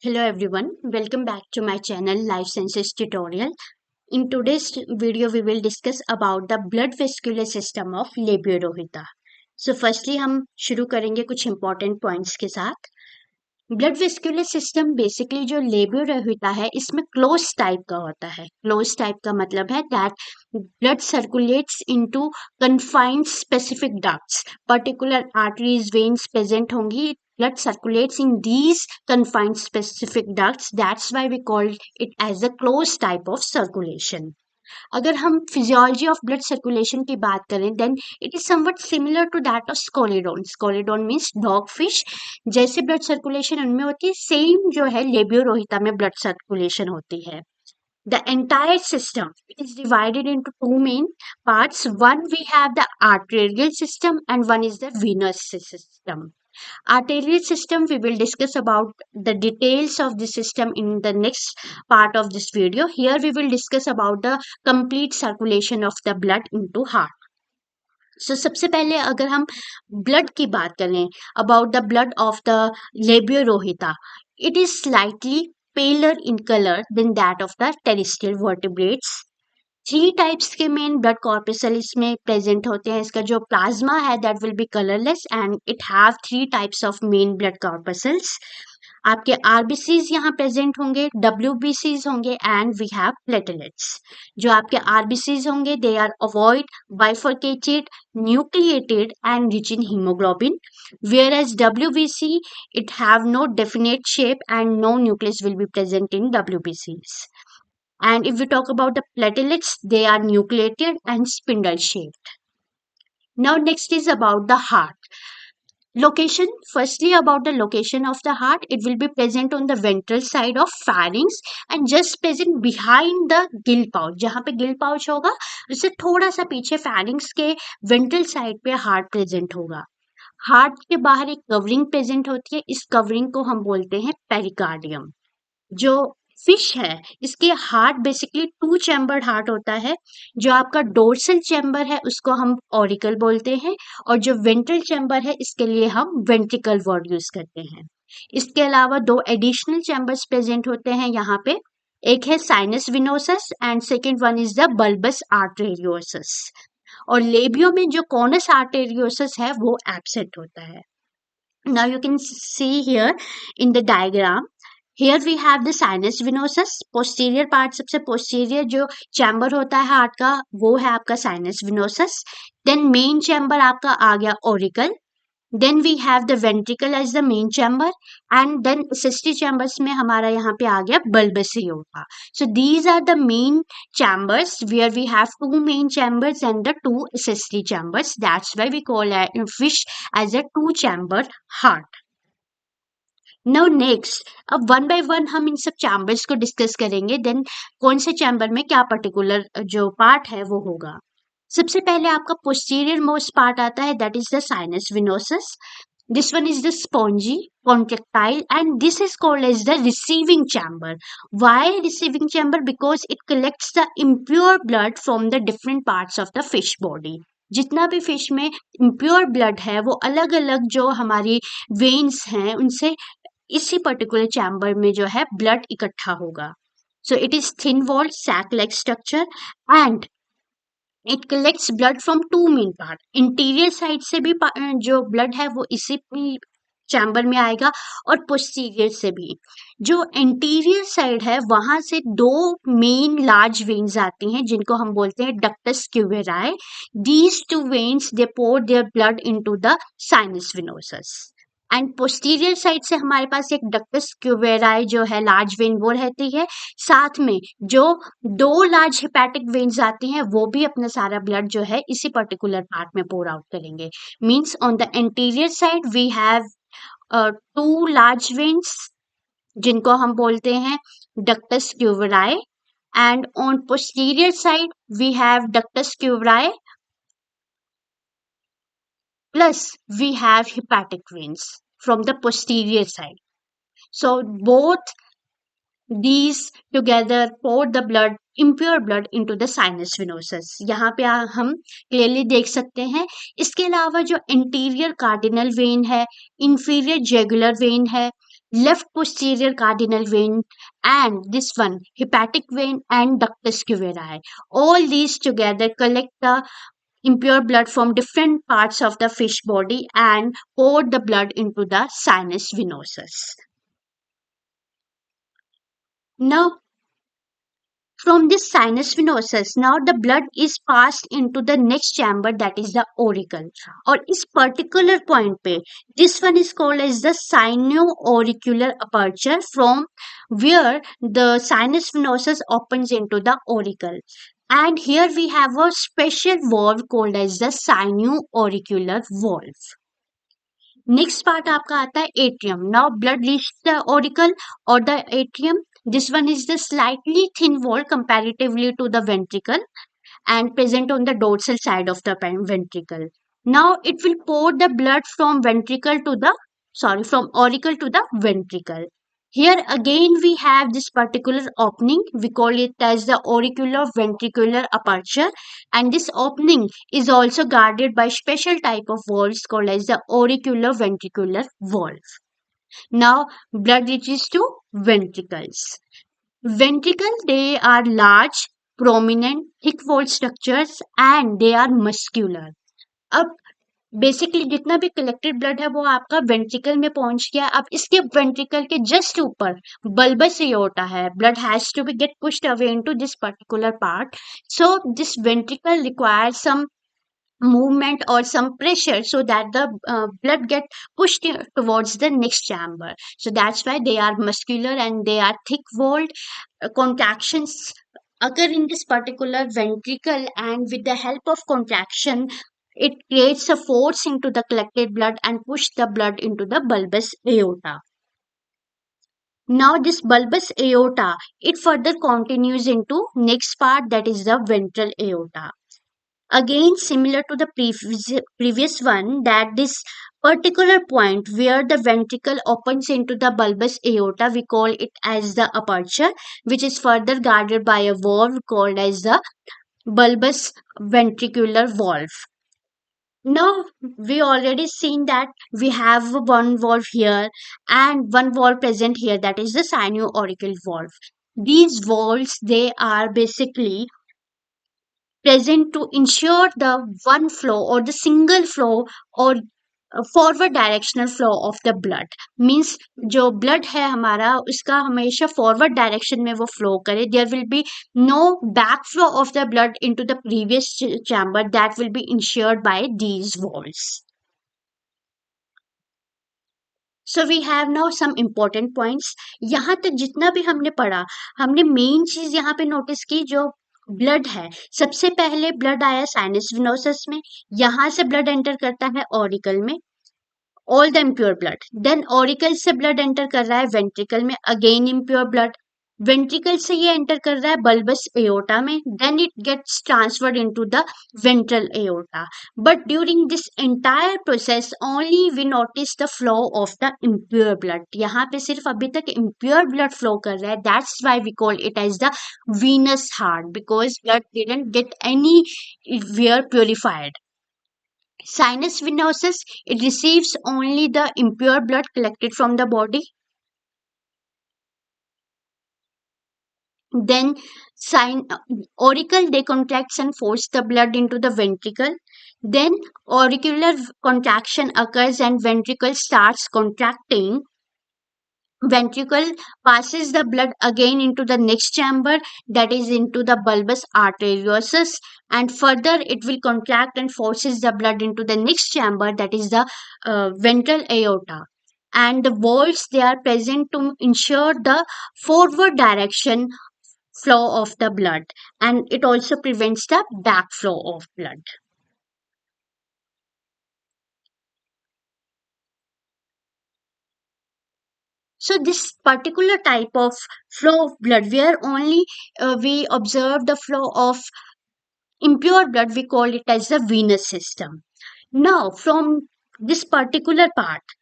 Hello everyone, welcome back to my channel Life Sciences Tutorial. In today's video we will discuss about the blood vascular system of Lebiorohita. So firstly हम शुरू करेंगे कुछ important points के साथ. Blood vascular system basically जो लेबियोरोहिता है इसमें close type का होता है. क्लोज टाइप का मतलब है that blood circulates into confined specific ducts. Particular arteries veins present होंगी. Blood circulates in these confined specific ducts. That's why we call it as a closed type of circulation. अगर हम physiology of blood circulation की बात करें then it is something similar to that of scoliodon. Scoliodon means dog fish. जैसे blood circulation उनमें होती है same जो है लेबियोरोहिता में ब्लड सर्कुलेशन होती है. The entire system is divided into two main parts. One we have the arterial system and one is the venous system. Arterial system, we will discuss about the details of the system in the next part of this video. Here we will discuss about the complete circulation of the blood into heart. So सबसे पहले अगर हम blood की बात करें about the blood of the Lebiorohita, it is slightly paler in color than that of the terrestrial vertebrates. 3 types के main blood corpuscle इसमें present होते हैं. इसका जो प्लाज्मा है that will B colourless and it have 3 types of main blood corpuscles. आपके RBCs यहाँ present होंगे, डब्ल्यूबीसीज होंगे एंड वी हैव प्लेटलेट्स. जो आपके आरबीसीज होंगे they are avoid bifurcated nucleated and rich in haemoglobin, whereas WBC it have no definite shape and no nucleus will be present in WBCs. And if we talk about the platelets, they are nucleated and spindle shaped. Now next is about the heart. Location, firstly about the location of the heart, it will be present on the ventral side of pharynx and just present behind the gill pouch. जहाँ पे gill pouch होगा उससे थोड़ा सा पीछे pharynx के ventral side पे heart present होगा. हार्ट के बाहर एक कवरिंग प्रेजेंट होती है. इस कवरिंग को हम बोलते हैं पेरिकार्डियम. जो फिश है इसके हार्ट बेसिकली 2 चैम्बर्ड हार्ट होता है. जो आपका डोर्सल चैम्बर है उसको हम ऑरिकल बोलते हैं और जो वेंट्रल चैम्बर है इसके लिए हम वेंट्रिकल वर्ड यूज करते हैं. इसके अलावा 2 एडिशनल चैम्बर्स प्रेजेंट होते हैं यहाँ पे. एक है sinus venosus and second one is the bulbus arteriosus. और लेबियो में जो कॉनस आर्टेरियोसस है वो एब्सेंट होता है. Now you can see here in the diagram. Here we have the sinus venosus. Posterior part, सबसे posterior जो chamber होता है हार्ट का वो है आपका sinus venosus. Then main chamber आपका आ गया auricle. Then we have the ventricle as the main chamber and then accessory chambers में हमारा यहाँ पे आ गया bulbous aorta. So these are the main chambers where we have 2 main chambers and the 2 accessory chambers. That's why we call a fish as a 2-chambered heart. Now next, अब one by one हम इन सब chambers को discuss करेंगे. Then कौन से chamber में क्या particular जो पार्ट है वो होगा. सबसे पहले आपका पोस्टीरियर मोस्ट पार्ट आता है that is the sinus venosus. This one is the spongy, contractile, and this is called as the receiving chamber. Why receiving chamber? Because it collects the impure blood from the different parts of the fish body. जितना भी fish में impure blood है वो अलग अलग जो हमारी veins हैं उनसे इसी पर्टिकुलर चैम्बर में जो है ब्लड इकट्ठा होगा. So it is thin walled sac like structure and it collects blood from 2 main part. Interior side से भी जो ब्लड है वो इसी चैम्बर में आएगा और पोस्टीरियर से भी. जो इंटीरियर साइड है वहां से 2 मेन लार्ज वेन्स आती हैं जिनको हम बोलते हैं ductus cuvieri. These 2 veins they pour their blood into the sinus venosus. And posterior side से हमारे पास एक डक्टस क्यूवेराई जो है लार्ज वेन वो रहती है. साथ में जो 2 लार्ज हेपेटिक वेन्स आती हैं वो भी अपना सारा ब्लड जो है इसी पर्टिकुलर पार्ट में पोर आउट करेंगे. Means on the interior side we have 2 large veins जिनको हम बोलते हैं ductus cuvieri and on posterior side we have ductus cuvieri plus we have hepatic veins from the posterior side. So both these together pour the blood, impure blood into the sinus venosus. यहाँ पे हम clearly देख सकते हैं. इसके अलावा जो interior cardinal when है, इंफीरियर जेगुलर वेन है, left posterior cardinal vein, and this one hepatic vein and ductus qveri. All these together collect the impure blood from different parts of the fish body and pour the blood into the sinus venosus. Now, from this sinus venosus, now the blood is passed into the next chamber, that is the auricle. और इस particular point पे, this one is called as the sino-auricular aperture, from where the sinus venosus opens into the auricle. And here we have a special valve called as the sino-auricular valve. Next part आपका आता है atrium. Now blood reach the auricle और the atrium. This one is the slightly thin wall comparatively to the ventricle and present on the dorsal side of the ventricle. Now it will pour the blood from from auricle to the ventricle. Here again we have this particular opening. We call it as the auricular ventricular aperture, and this opening is also guarded by special type of valves called as the auricular ventricular valve. Now blood reaches to ventricles. Ventricle, they are large, prominent, thick walled structures and they are muscular. अब basically जितना भी collected blood है वो आपका ventricle में पहुंच गया. अब इसके वेंट्रिकल के जस्ट ऊपर बल्बस एओर्टा है. Blood has to be get pushed away into this particular part. So this ventricle requires some movement or some pressure so that the blood get pushed towards the next chamber. So that's why they are muscular and they are thick walled. Contractions occur in this particular ventricle, and with the help of contraction it creates a force into the collected blood and push the blood into the bulbous aorta. Now this bulbous aorta, it further continues into next part, that is the ventral aorta. Again similar to the previous one, that this particular point where the ventricle opens into the bulbous aorta, we call it as the aperture, which is further guarded by a valve called as the bulbous ventricular valve. Now we already seen that we have one valve here and one valve present here, that is the sino-auricular valve. These valves, they are basically present to ensure the one flow or the single flow or forward directional flow of the blood. Means जो blood है हमारा उसका हमेशा forward direction में वो flow करे. There will be no back flow of the blood into the previous chamber. That will be ensured by these walls. So we have now some important points. यहाँ तक जितना भी हमने पढ़ा, हमने मेन चीज यहाँ पे नोटिस की, जो ब्लड है, सबसे पहले ब्लड आया साइनस विनोसस में, यहाँ से ब्लड एंटर करता है ऑरिकल में, all the impure blood. Then auricle से ब्लड एंटर कर रहा है वेंट्रिकल में, अगेन इम्प्योर ब्लड. वेंट्रिकल से ये एंटर कर रहा है बल्बस एओर्टा में, then it gets transferred into the ventral aorta. But during this entire process only we notice the flow of the impure blood. यहाँ पे सिर्फ अभी तक इम्प्योर ब्लड फ्लो कर रहा है. That's why we call it as the venous heart, because blood didn't get anywhere purified. Sinus venosus, it receives only the impure blood collected from the body. Then auricle, they contracts and force the blood into the ventricle. Then auricular contraction occurs and ventricle starts contracting. Ventricle passes the blood again into the next chamber, that is into the bulbous arteriosus, and further it will contract and forces the blood into the next chamber, that is the ventral aorta. And the valves, they are present to ensure the forward direction flow of the blood, and it also prevents the backflow of blood. So this particular type of flow of blood, where only we observe the flow of impure blood, we call it as the venous system. Now from this particular part,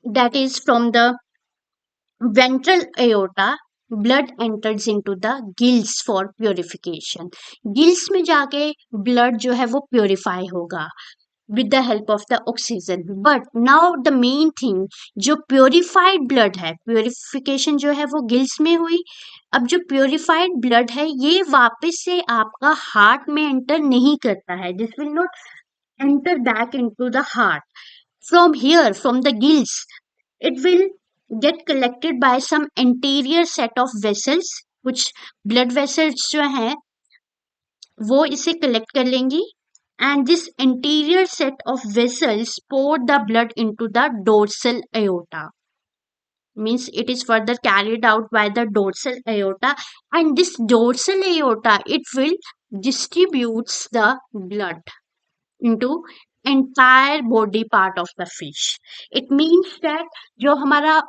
that is from the ventral aorta, blood enters into the gills for purification. Gills में जाके blood जो है वो purify होगा. with the help of the oxygen. But now the main thing, जो purified blood है, purification जो है वो गिल्स में हुई. अब जो purified blood है ये वापस से आपका हार्ट में एंटर नहीं करता है. This will not enter back into the heart. From here, from the gills, it will get collected by some anterior set of vessels. कुछ blood vessels जो हैं वो इसे collect कर लेंगी, and this anterior set of vessels pour the blood into the dorsal aorta. Means it is further carried out by the dorsal aorta, and this dorsal aorta, it will distributes the blood into entire body part of the fish. It means that जो हमारा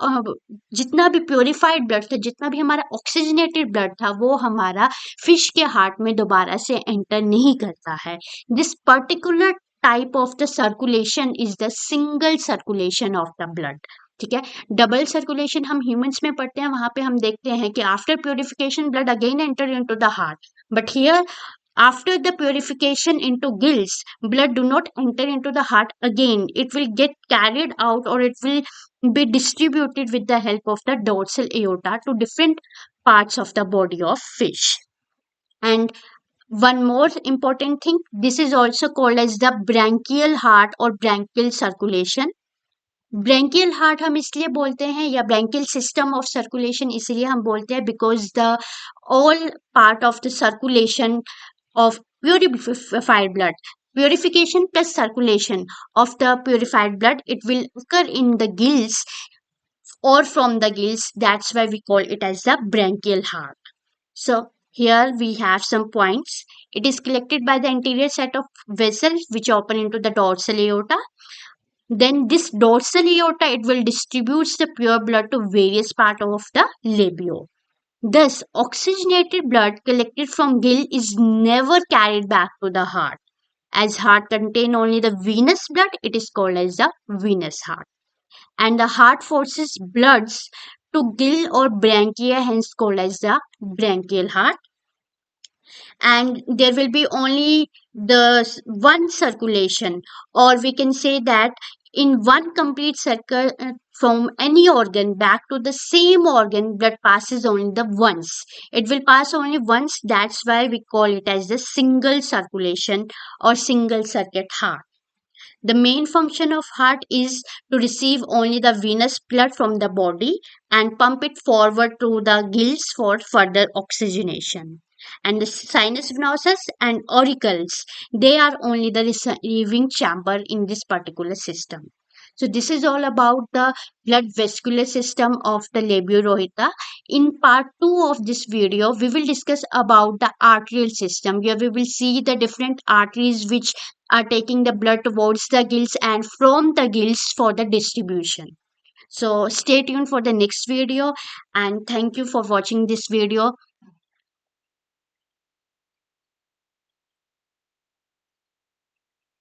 जितना भी purified blood था, जितना भी हमारा oxygenated blood था, वो हमारा फिश के हार्ट में दोबारा से एंटर नहीं करता है. This particular type of the circulation is the single circulation of the blood. ठीक है. डबल सर्कुलेशन हम ह्यूमंस में पढ़ते हैं, वहां पे हम देखते हैं कि after purification blood again enter into the heart. But here after the purification into gills, blood do not enter into the heart again. It will get carried out, or it will be distributed with the help of the dorsal aorta to different parts of the body of fish. And one more important thing, this is also called as the branchial heart or branchial circulation. Branchial heart हम इसलिए बोलते हैं, या branchial system of circulation इसलिए हम बोलते हैं, because the all part of the circulation of purified blood, purification plus circulation of the purified blood, it will occur in the gills or from the gills. That's why we call it as the branchial heart. So here we have some points. It is collected by the anterior set of vessels which open into the dorsal aorta. Then this dorsal aorta, it will distribute the pure blood to various parts of the labio. Thus, oxygenated blood collected from gill is never carried back to the heart. As heart contain only the venous blood, it is called as the venous heart. And the heart forces bloods to gill or branchia, hence called as the branchial heart. And there will be only the one circulation, or we can say that in one complete circle from any organ back to the same organ, blood passes only the once. It will pass only once. That's why we call it as the single circulation or single circuit heart. The main function of heart is to receive only the venous blood from the body and pump it forward to the gills for further oxygenation. And the sinus venosus and auricles, they are only the receiving chamber in this particular system. So this is all about the blood vascular system of the labiorohita. In part 2 of this video, we will discuss about the arterial system, where we will see the different arteries which are taking the blood towards the gills and from the gills for the distribution. So stay tuned for the next video, and thank you for watching this video.